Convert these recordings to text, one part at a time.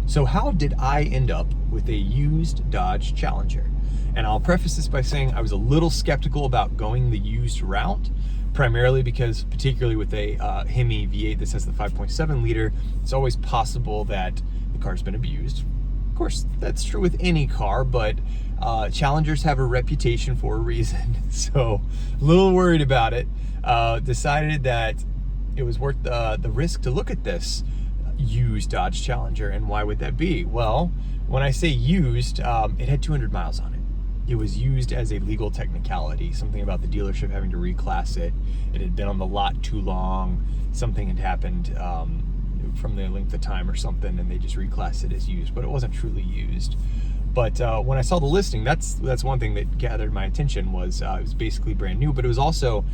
So how did I end up with a used Dodge Challenger? And I'll preface this by saying I was a little skeptical about going the used route, primarily because, particularly with a Hemi V8 that has the 5.7 liter, it's always possible that the car's been abused. Of course, that's true with any car, but Challengers have a reputation for a reason. So a little worried about it. Decided that it was worth the risk to look at this used Dodge Challenger. And why would that be? Well, when I say used, it had 200 miles on it. It was used as a legal technicality, something about the dealership having to reclass it. It had been on the lot too long. Something had happened from the length of time or something, and they just reclassed it as used, but it wasn't truly used. But when I saw the listing, that's one thing that gathered my attention. Was it was basically brand new, but it was also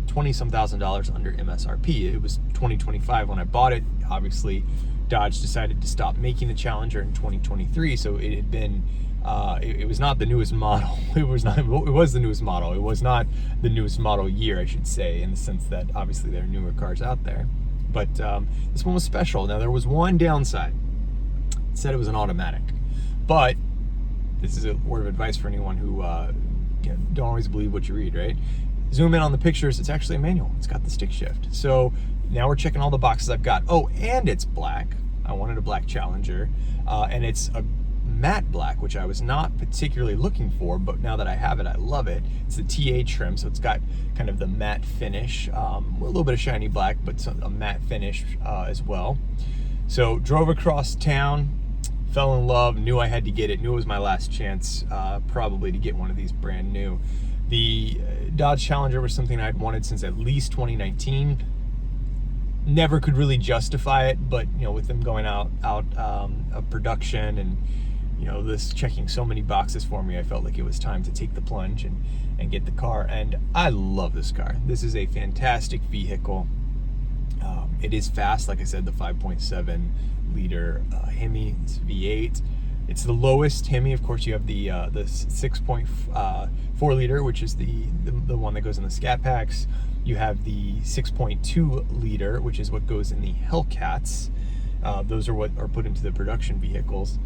$20-some thousand under MSRP. It was 2025 when I bought it. Obviously, Dodge decided to stop making the Challenger in 2023, so it had been it was not the newest model. It was the newest model. It was not the newest model year, I should say, in the sense that obviously there are newer cars out there. But this one was special. Now, there was one downside. It said it was an automatic, but this is a word of advice for anyone who don't always believe what you read, right? Zoom in on the pictures, it's actually a manual. It's got the stick shift. So now we're checking all the boxes I've got. Oh, and it's black. I wanted a black Challenger, and it's a matte black, which I was not particularly looking for, but now that I have it, I love it. It's the TA trim, so it's got kind of the matte finish, a little bit of shiny black, but a matte finish as well. So drove across town, fell in love, knew I had to get it, knew it was my last chance probably to get one of these brand new. The Dodge Challenger was something I'd wanted since at least 2019. Never could really justify it, but with them going out of production and this checking so many boxes for me, I felt like it was time to take the plunge and get the car. And I love this car. This is a fantastic vehicle. It is fast, like I said, the 5.7 liter Hemi. It's V8. It's the lowest Hemi. Of course, you have the 6.4 liter, which is the one that goes in the Scat Packs. You have the 6.2 liter, which is what goes in the Hellcats. Those are what are put into the production vehicles.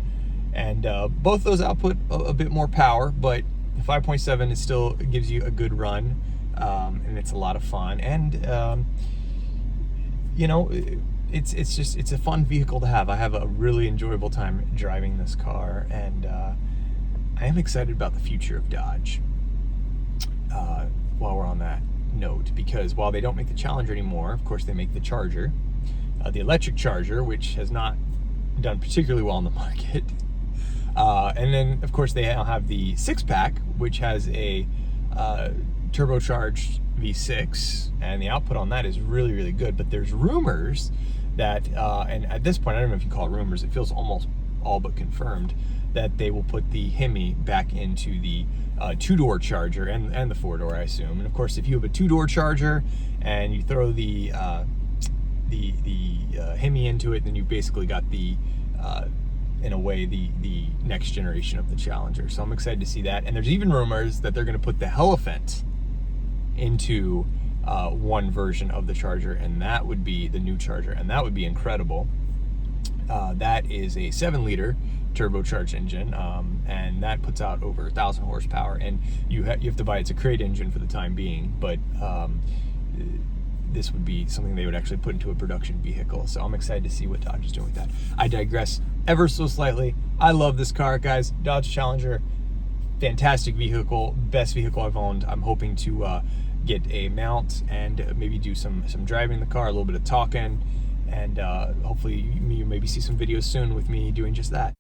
And both those output a bit more power, but the 5.7 is still gives you a good run, and it's a lot of fun. And it's a fun vehicle to have. I have a really enjoyable time driving this car, and I am excited about the future of Dodge. While we're on that note, because while they don't make the Challenger anymore, of course they make the Charger, the electric Charger, which has not done particularly well in the market. And then, of course, they now have the 6-pack, which has a turbocharged V6, and the output on that is really, really good. But there's rumors that, and at this point, I don't know if you call it rumors, it feels almost all but confirmed, that they will put the Hemi back into the 2-door Charger and the 4-door, I assume. And of course, if you have a 2-door Charger and you throw the Hemi into it, then you've basically got the in a way the next generation of the Challenger. So I'm excited to see that. And there's even rumors that they're going to put the Hellfant into one version of the Charger, and that would be the new Charger, and that would be incredible. That is a 7-liter turbocharged engine, and that puts out over 1,000 horsepower, and you have to buy it's a crate engine for the time being, but this would be something they would actually put into a production vehicle. So I'm excited to see what Dodge is doing with that. I digress ever so slightly. I love this car, guys. Dodge Challenger, fantastic vehicle, best vehicle I've owned. I'm hoping to get a mount and maybe do some driving the car, a little bit of talking, and hopefully you maybe see some videos soon with me doing just that.